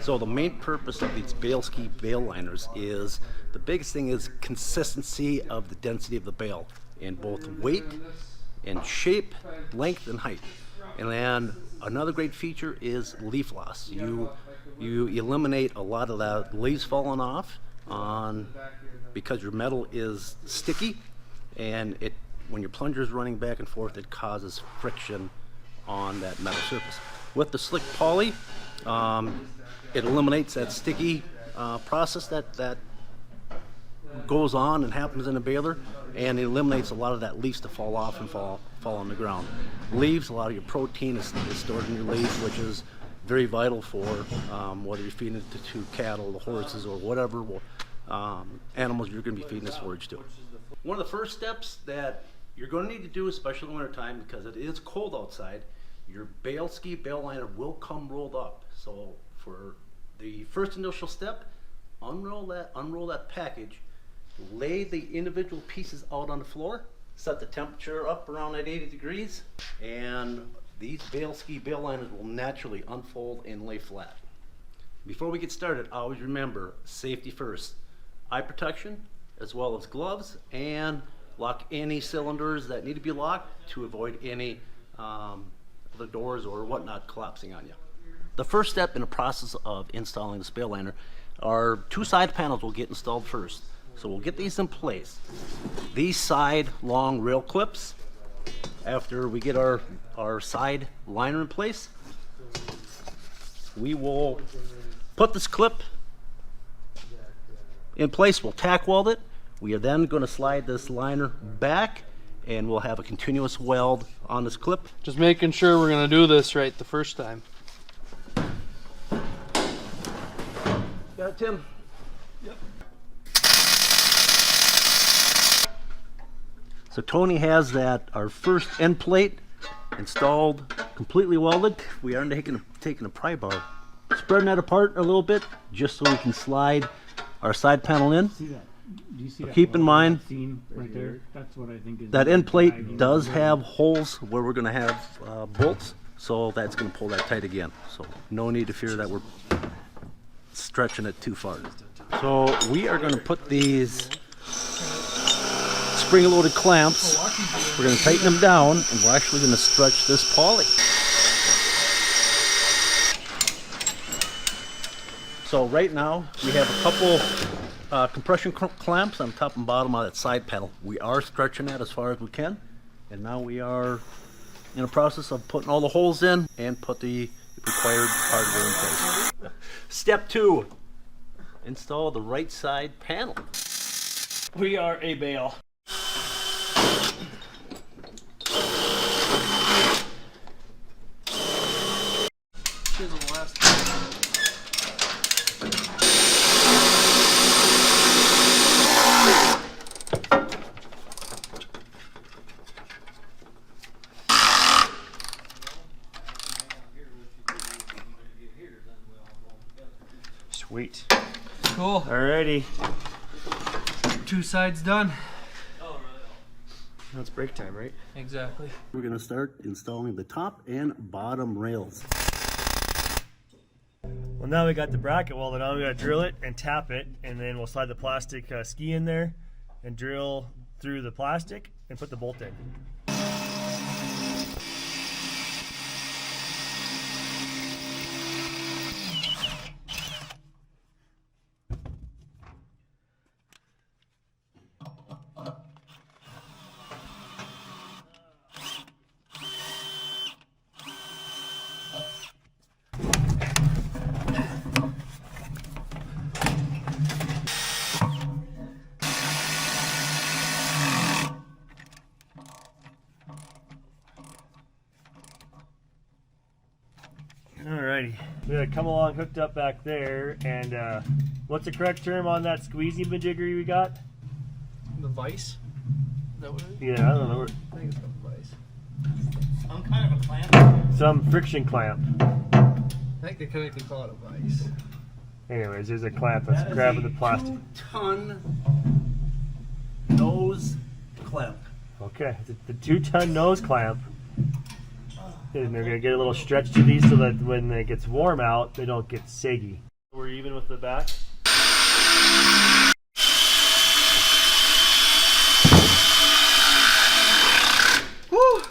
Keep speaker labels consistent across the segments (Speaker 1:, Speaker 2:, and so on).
Speaker 1: So the main purpose of these BaleSkiis Baler Liners is, the biggest thing is consistency of the density of the bale in both weight and shape, length and height. And then another great feature is leaf loss. You eliminate a lot of that leaves falling off because your metal is sticky, and when your plunger is running back and forth, it causes friction on that metal surface. With the slick poly, it eliminates that sticky process that goes on and happens in a baler, and it eliminates a lot of that leaves to fall off and fall on the ground. Leaves, a lot of your protein is stored in your leaves, which is very vital for whether you're feeding it to cattle, the horses, or whatever animals you're going to be feeding this forage to. One of the first steps that you're going to need to do, especially in the winter time, because it is cold outside, your BaleSkiis Baler Liner will come rolled up. So for the first initial step, unroll that package, lay the individual pieces out on the floor, set the temperature up around at 80 degrees, and these BaleSkiis Baler Liners will naturally unfold and lay flat. Before we get started, always remember safety first. Eye protection, as well as gloves, and lock any cylinders that need to be locked to avoid any the doors or whatnot collapsing on you. The first step in the process of installing this Baler Liner are two side panels will get installed first. So we'll get these in place. These side long rail clips, after we get our side liner in place, we will put this clip in place. We'll tack weld it. We are then going to slide this liner back, and we'll have a continuous weld on this clip.
Speaker 2: Just making sure we're going to do this right the first time.
Speaker 1: Got it, Tim?
Speaker 2: Yep.
Speaker 1: So Tony has our first end plate installed, completely welded. We are taking a pry bar, spreading that apart a little bit, just so we can slide our side panel in.
Speaker 3: See that? Do you see that?
Speaker 1: Keep in mind,
Speaker 3: right there. That's what I think is
Speaker 1: that end plate does have holes where we're going to have bolts, so that's going to pull that tight again. So no need to fear that we're stretching it too far. So we are going to put these spring-loaded clamps, we're going to tighten them down, and we're actually going to stretch this poly. So right now we have a couple compression clamps on top and bottom of that side panel. We are stretching that as far as we can, and now we are in the process of putting all the holes in and put the required hardware in place. Step 2, install the right side panel. We are a bale.
Speaker 3: Sweet.
Speaker 2: Cool.
Speaker 3: Alrighty.
Speaker 2: Two sides done.
Speaker 3: Now it's break time, right?
Speaker 2: Exactly.
Speaker 1: We're going to start installing the top and bottom rails.
Speaker 3: Well, now we got the bracket welded on. We got to drill it and tap it, and then we'll slide the plastic ski in there and drill through the plastic and put the bolt in. Alrighty, we got come along hooked up back there, and what's the correct term on that squeezy majiggery we got?
Speaker 2: The vise? Is that what it is?
Speaker 3: Yeah, I don't know.
Speaker 2: I think it's called a vise.
Speaker 1: Some kind of a clamp.
Speaker 3: Some friction clamp.
Speaker 2: I think they could call it a vise.
Speaker 3: Anyways, there's a clamp that's grabbing the plastic.
Speaker 1: 2-ton nose clamp.
Speaker 3: Okay, the 2-ton nose clamp. And they're gonna get a little stretch to these so that when it gets warm out, they don't get saggy. We're even with the back.
Speaker 2: Woo!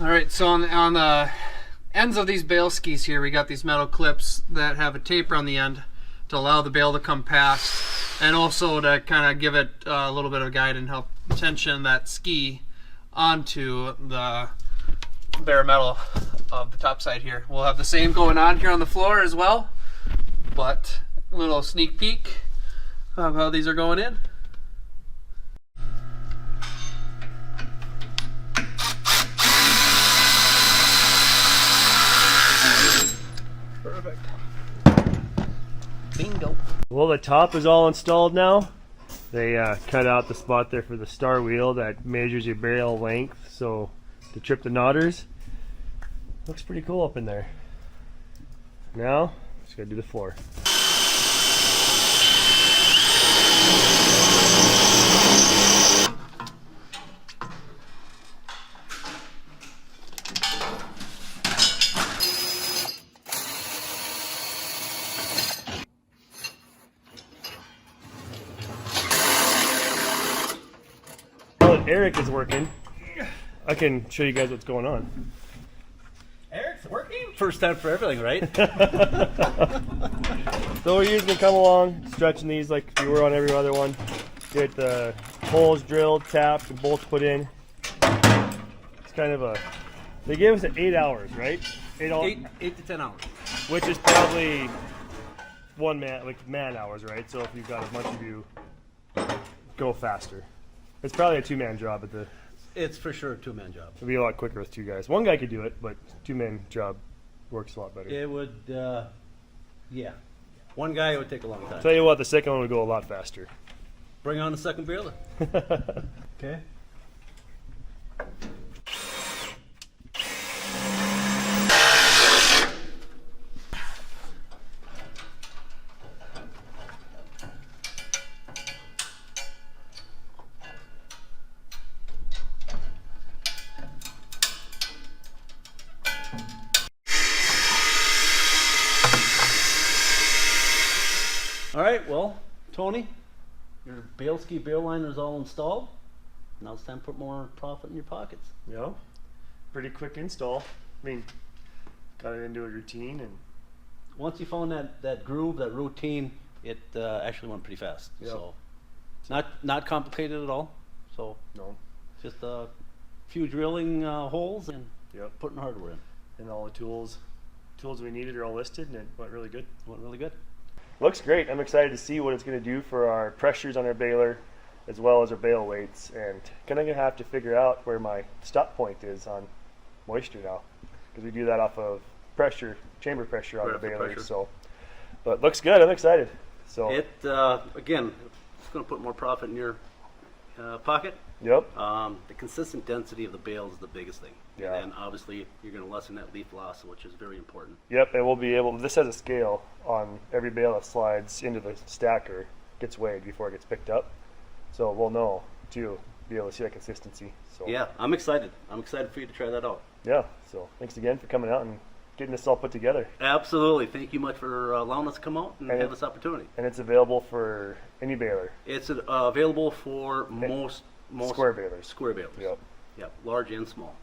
Speaker 2: All right, so on the ends of these bale skis here, we got these metal clips that have a taper on the end to allow the bale to come past, and also to kind of give it a little bit of guide and help tension that ski onto the bare metal of the top side here. We'll have the same going on here on the floor as well, but a little sneak peek of how these are going in. Perfect. Bingo.
Speaker 3: Well, the top is all installed now. They cut out the spot there for the star wheel that measures your bale length, so to trip the knotters. Looks pretty cool up in there. Now, just gotta do the floor. Eric is working. I can show you guys what's going on.
Speaker 1: Eric's working? First time for everything, right?
Speaker 3: So we're using to come along, stretching these like we were on every other one. Get the holes drilled, tapped, and bolts put in. It's kind of a. They gave us 8 hours, right?
Speaker 1: 8 to 10 hours.
Speaker 3: Which is probably man hours, right? So if you've got a bunch of you, go faster. It's probably a 2-man job at the.
Speaker 1: It's for sure a 2-man job.
Speaker 3: It'd be a lot quicker with 2 guys. 1 guy could do it, but 2-man job works a lot better.
Speaker 1: It would, yeah. 1 guy, it would take a long time.
Speaker 3: Tell you what, the second one would go a lot faster.
Speaker 1: Bring on the second baler. Okay. All right, well, Tony, your BaleSkiis Baler Liner is all installed. Now it's time to put more profit in your pockets.
Speaker 3: Yeah, pretty quick install. I mean, got it into a routine, and
Speaker 1: Once you found that groove, that routine, it actually went pretty fast.
Speaker 3: Yep.
Speaker 1: So, not complicated at all. So,
Speaker 3: no,
Speaker 1: just a few drilling holes and
Speaker 3: yep,
Speaker 1: putting hardware in.
Speaker 3: and all the tools we needed are all listed, and it went really good.
Speaker 1: Went really good.
Speaker 3: Looks great. I'm excited to see what it's going to do for our pressures on our baler, as well as our bale weights, and kind of going to have to figure out where my stop point is on moisture now, because we do that off of pressure, chamber pressure on
Speaker 1: Right
Speaker 3: the
Speaker 1: off the
Speaker 3: baler.
Speaker 1: pressure.
Speaker 3: So, but looks good. I'm excited. So,
Speaker 1: It again, it's going to put more profit in your pocket.
Speaker 3: yep,
Speaker 1: The consistent density of the bale is the biggest thing.
Speaker 3: Yeah.
Speaker 1: And then obviously you're going to lessen that leaf loss, which is very important.
Speaker 3: yep, and we'll be able. This has a scale on every bale that slides into the stacker, gets weighed before it gets picked up, so we'll know too. Be able to see that consistency. So
Speaker 1: Yeah, I'm excited. I'm excited for you to try that out.
Speaker 3: yeah. So thanks again for coming out and getting this all put together.
Speaker 1: Absolutely. Thank you much for allowing us to come out and
Speaker 3: And
Speaker 1: have
Speaker 3: it-
Speaker 1: this opportunity.
Speaker 3: And it's available for any baler.
Speaker 1: It's available for most
Speaker 3: Square balers.
Speaker 1: Square balers.
Speaker 3: Yep.
Speaker 1: Yep, large and small.